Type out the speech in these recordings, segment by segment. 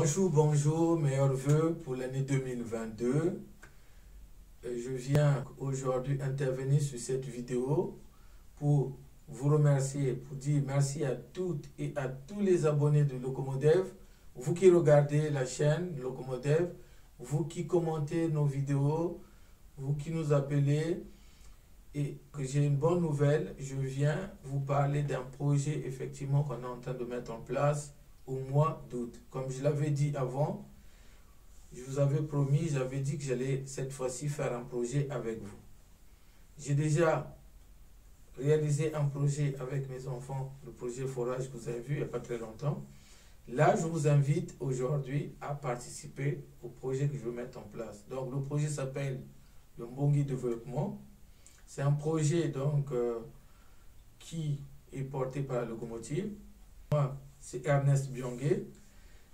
Bonjour, bonjour, meilleurs vœux pour l'année 2022. Je viens aujourd'hui intervenir sur cette vidéo pour vous remercier, pour dire merci à toutes et à tous les abonnés de Locomodev, vous qui regardez la chaîne Locomodev, vous qui commentez nos vidéos, vous qui nous appelez. Et que j'ai une bonne nouvelle, je viens vous parler d'un projet effectivement qu'on est en train de mettre en place au mois d'août. Comme je l'avais dit avant, je vous avais promis, j'avais dit que j'allais cette fois-ci faire un projet avec vous. J'ai déjà réalisé un projet avec mes enfants, le projet Forage que vous avez vu il n'y a pas très longtemps. Là, je vous invite aujourd'hui à participer au projet que je vais mettre en place. Donc, le projet s'appelle le Mbongi Développement. C'est un projet donc qui est porté par la locomotive. Moi, c'est Ernest Biongué.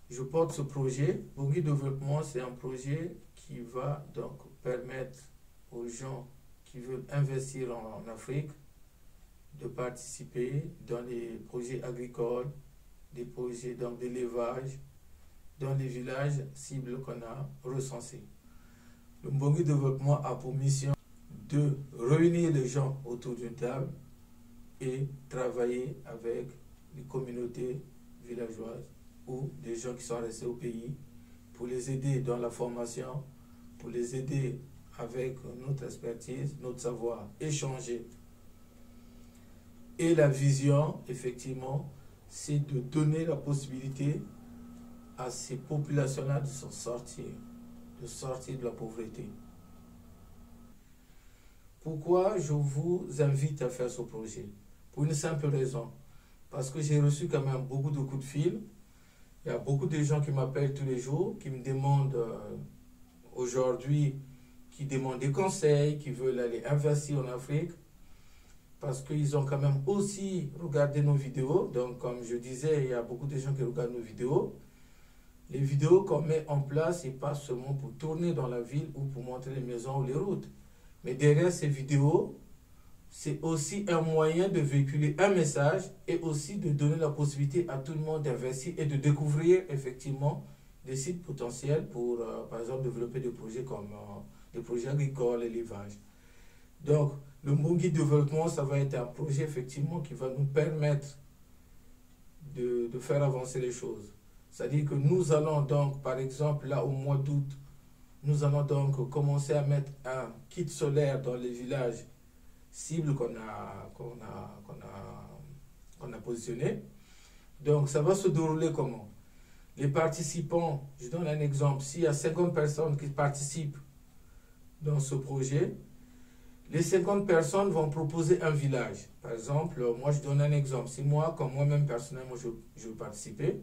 Je porte ce projet. Mbongi Développement, c'est un projet qui va donc permettre aux gens qui veulent investir en Afrique de participer dans les projets agricoles, des projets d'élevage dans les villages cibles qu'on a recensés. Le Mbongi Développement a pour mission de réunir les gens autour d'une table et travailler avec les communautés villageoises ou des gens qui sont restés au pays pour les aider dans la formation, pour les aider avec notre expertise, notre savoir, échanger. Et la vision, effectivement, c'est de donner la possibilité à ces populations-là de s'en sortir, de sortir de la pauvreté. Pourquoi je vous invite à faire ce projet? Pour une simple raison. Parce que j'ai reçu quand même beaucoup de coups de fil. Il y a beaucoup de gens qui m'appellent tous les jours, qui me demandent aujourd'hui, qui demandent des conseils, qui veulent aller investir en Afrique. Parce qu'ils ont quand même aussi regardé nos vidéos. Donc, comme je disais, il y a beaucoup de gens qui regardent nos vidéos. Les vidéos qu'on met en place, ce n'est pas seulement pour tourner dans la ville ou pour montrer les maisons ou les routes. Mais derrière ces vidéos, c'est aussi un moyen de véhiculer un message et aussi de donner la possibilité à tout le monde d'investir et de découvrir effectivement des sites potentiels pour, par exemple, développer des projets comme des projets agricoles, élevage. Donc, le Mbongi Développement, ça va être un projet effectivement qui va nous permettre de faire avancer les choses. C'est-à-dire que nous allons donc, par exemple, là au mois d'août, nous allons donc commencer à mettre un kit solaire dans les villages cibles qu'on a positionnés. Donc, ça va se dérouler comment? Les participants, je donne un exemple, s'il y a 50 personnes qui participent dans ce projet, les 50 personnes vont proposer un village. Par exemple, moi je donne un exemple. Si moi, comme moi-même personnellement, je veux participer,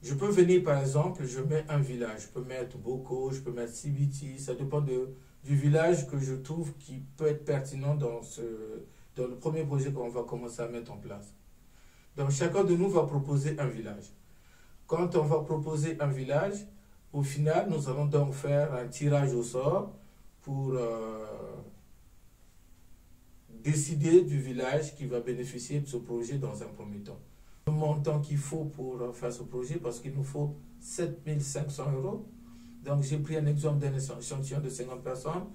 je peux venir par exemple, je mets un village. Je peux mettre Boko, je peux mettre Sibiti, ça dépend du village que je trouve qui peut être pertinent dans le premier projet qu'on va commencer à mettre en place. Donc chacun de nous va proposer un village. Quand on va proposer un village, au final, nous allons donc faire un tirage au sort pour décider du village qui va bénéficier de ce projet dans un premier temps. Le montant qu'il faut pour faire ce projet, parce qu'il nous faut 7 500 €. Donc j'ai pris un exemple d'un échantillon de 50 personnes.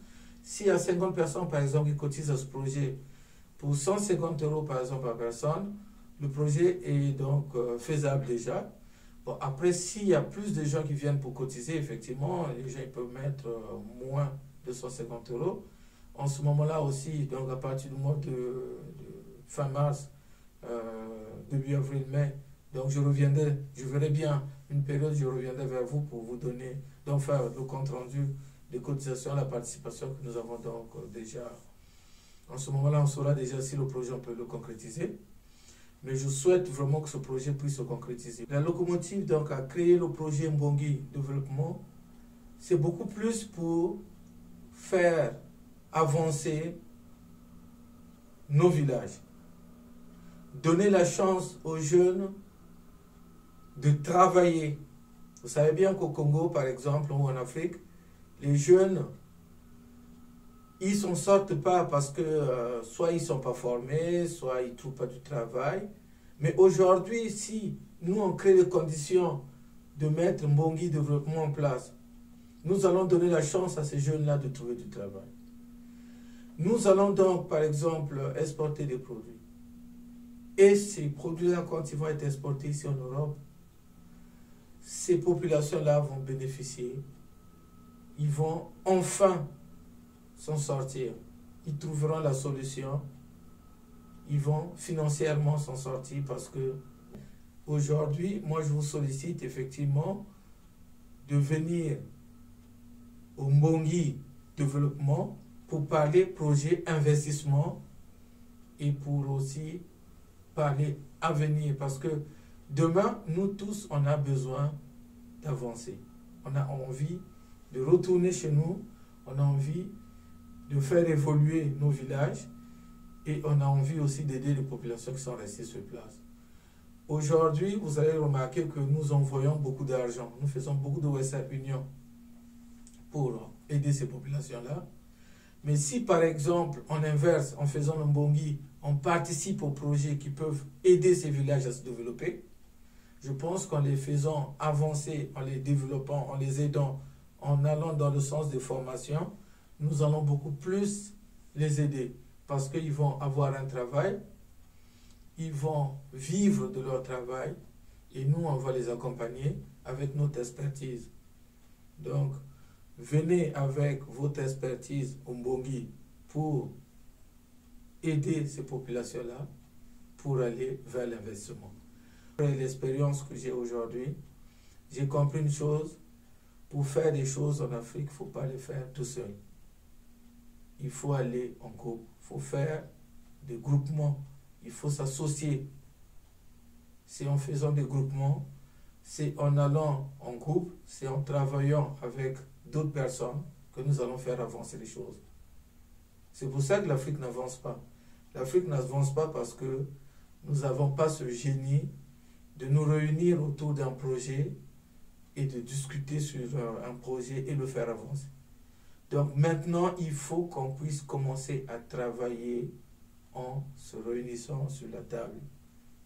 S'il y a 50 personnes, par exemple, qui cotisent à ce projet pour 150 € par exemple par personne, le projet est donc faisable déjà. Bon, après, s'il y a plus de gens qui viennent pour cotiser, effectivement, les gens ils peuvent mettre moins de 150 €. En ce moment-là aussi, donc à partir du mois de fin mars, début avril-mai, donc je verrai bien une période, je reviendrai vers vous pour vous donner, donc faire le compte rendu des cotisations, la participation que nous avons donc déjà. En ce moment-là, on saura déjà si le projet, on peut le concrétiser. Mais je souhaite vraiment que ce projet puisse se concrétiser. La locomotive donc a créé le projet Mbongi Développement. C'est beaucoup plus pour faire avancer nos villages. Donner la chance aux jeunes de travailler. Vous savez bien qu'au Congo, par exemple, ou en Afrique, les jeunes, ils ne s'en sortent pas parce que soit ils ne sont pas formés, soit ils ne trouvent pas du travail. Mais aujourd'hui, si nous, on crée les conditions de mettre Mbongi Développement en place. Nous allons donner la chance à ces jeunes-là de trouver du travail. Nous allons donc, par exemple, exporter des produits. Et ces produits-là, quand ils vont être exportés ici en Europe, ces populations-là vont bénéficier. Ils vont enfin s'en sortir. Ils trouveront la solution. Ils vont financièrement s'en sortir parce que aujourd'hui, moi, je vous sollicite effectivement de venir au Mbongi Développement pour parler projet investissement et pour aussi parler avenir. Parce que demain, nous tous, on a besoin d'avancer. On a envie de retourner chez nous. On a envie de faire évoluer nos villages. Et on a envie aussi d'aider les populations qui sont restées sur place. Aujourd'hui, vous allez remarquer que nous envoyons beaucoup d'argent. Nous faisons beaucoup de Western Union pour aider ces populations-là. Mais si, par exemple, on inverse, en faisant le Mbongi, on participe aux projets qui peuvent aider ces villages à se développer, je pense qu'en les faisant avancer, en les développant, en les aidant, en allant dans le sens des formations, nous allons beaucoup plus les aider. Parce qu'ils vont avoir un travail, ils vont vivre de leur travail, et nous, on va les accompagner avec notre expertise. Donc, venez avec votre expertise au Mbongi pour aider ces populations-là pour aller vers l'investissement. Après l'expérience que j'ai aujourd'hui, j'ai compris une chose, pour faire des choses en Afrique, il ne faut pas les faire tout seul. Il faut aller en groupe, il faut faire des groupements, il faut s'associer. C'est en faisant des groupements, c'est en allant en groupe, c'est en travaillant avec d'autres personnes que nous allons faire avancer les choses. C'est pour ça que l'Afrique n'avance pas. L'Afrique n'avance pas parce que nous n'avons pas ce génie de nous réunir autour d'un projet et de discuter sur un projet et le faire avancer. Donc maintenant, il faut qu'on puisse commencer à travailler en se réunissant sur la table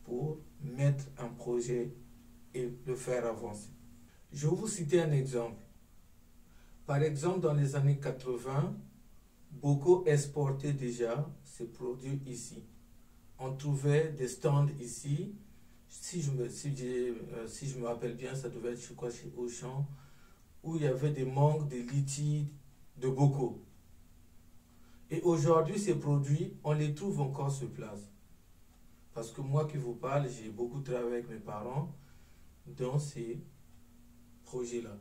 pour mettre un projet et le faire avancer. Je vais vous citer un exemple. Par exemple, dans les années 80, beaucoup exportaient déjà ces produits ici. On trouvait des stands ici. Si je me rappelle bien, ça devait être, je crois, chez Auchan, où il y avait des mangues, des litchis, de beaucoup. Et aujourd'hui, ces produits, on les trouve encore sur place. Parce que moi qui vous parle, j'ai beaucoup travaillé avec mes parents dans ces projets-là.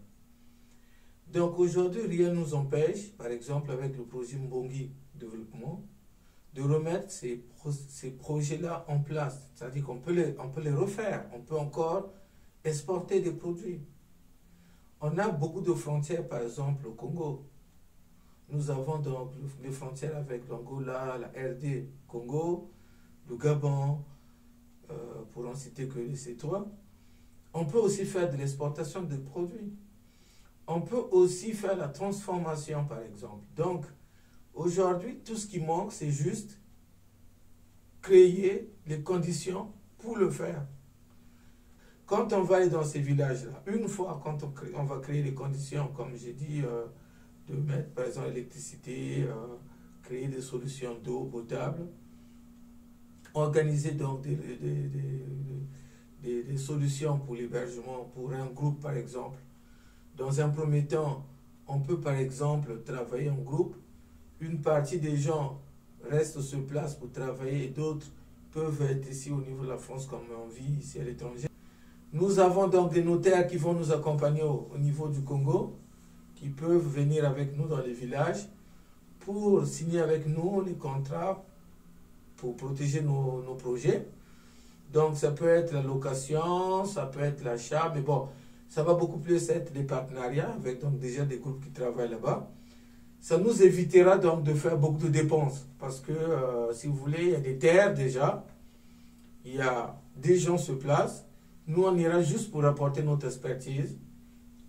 Donc aujourd'hui, rien ne nous empêche, par exemple avec le projet Mbongi Développement, de remettre ces projets-là en place. C'est-à-dire qu'on peut les refaire, on peut encore exporter des produits. On a beaucoup de frontières, par exemple au Congo. Nous avons donc les frontières avec l'Angola, la RD Congo, le Gabon, pour en citer que ces trois. On peut aussi faire de l'exportation de produits. On peut aussi faire la transformation, par exemple. Donc, aujourd'hui, tout ce qui manque, c'est juste créer les conditions pour le faire. Quand on va aller dans ces villages-là, une fois quand on va créer les conditions, comme j'ai dit, de mettre par exemple l'électricité, créer des solutions d'eau potable, organiser donc des solutions pour l'hébergement, pour un groupe par exemple. Dans un premier temps, on peut par exemple travailler en groupe. Une partie des gens restent sur place pour travailler et d'autres peuvent être ici au niveau de la France comme on vit ici à l'étranger. Nous avons donc des notaires qui vont nous accompagner au niveau du Congo, qui peuvent venir avec nous dans les villages pour signer avec nous les contrats pour protéger nos projets. Donc ça peut être la location, ça peut être l'achat, mais bon, ça va beaucoup plus être des partenariats avec donc déjà des groupes qui travaillent là-bas. Ça nous évitera donc de faire beaucoup de dépenses parce que si vous voulez, il y a des terres déjà, il y a des gens sur place. Nous, on ira juste pour apporter notre expertise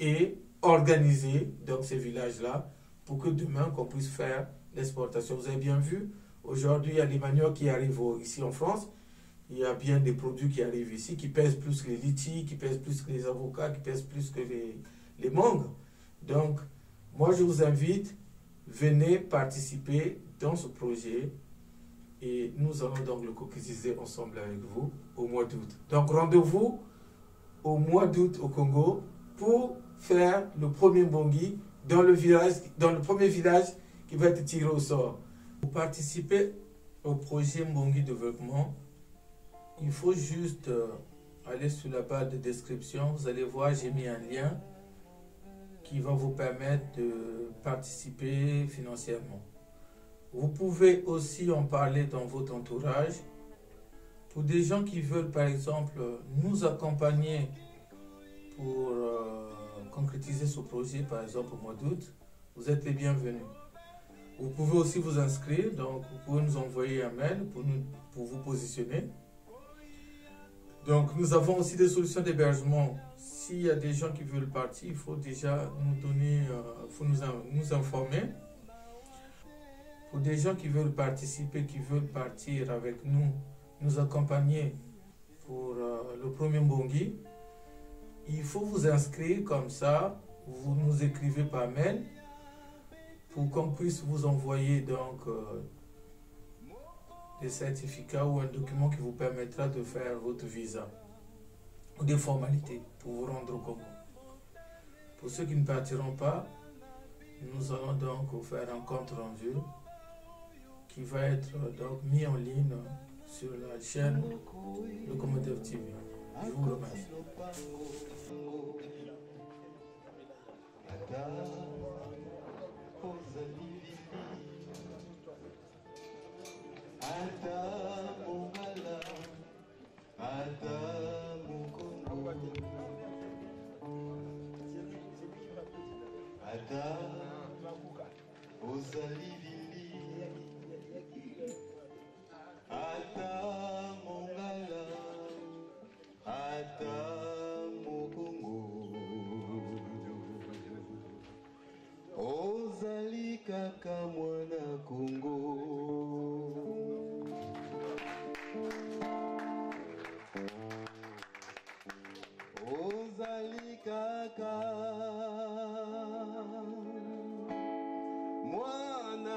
et organiser donc ces villages-là pour que demain, qu'on puisse faire l'exportation. Vous avez bien vu, aujourd'hui, il y a les maniocs qui arrivent ici en France, il y a bien des produits qui arrivent ici, qui pèsent plus que les litchis, qui pèsent plus que les avocats, qui pèsent plus que les mangues. Donc, moi, je vous invite, venez participer dans ce projet et nous allons donc le concrétiser ensemble avec vous au mois d'août. Donc, rendez-vous au mois d'août au Congo pour faire le premier Mbongi dans le premier village qui va être tiré au sort. Pour participer au projet Mbongi Développement, il faut juste aller sur la barre de description. Vous allez voir, j'ai mis un lien qui va vous permettre de participer financièrement. Vous pouvez aussi en parler dans votre entourage. Pour des gens qui veulent, par exemple, nous accompagner pour concrétiser ce projet, par exemple au mois d'août, vous êtes les bienvenus. Vous pouvez aussi vous inscrire, donc vous pouvez nous envoyer un mail pour vous positionner. Donc nous avons aussi des solutions d'hébergement. S'il y a des gens qui veulent partir, il faut déjà nous donner, nous informer. Pour des gens qui veulent participer, qui veulent partir avec nous, nous accompagner pour le premier Mbongi, il faut vous inscrire comme ça, vous nous écrivez par mail pour qu'on puisse vous envoyer donc des certificats ou un document qui vous permettra de faire votre visa ou des formalités pour vous rendre au Congo. Pour ceux qui ne partiront pas, nous allons donc faire un compte rendu qui va être donc mis en ligne sur la chaîne Locomotive TV. Je vous remercie. Kaka mwana Congo, ozali kaka mwana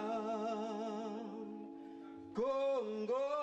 Congo.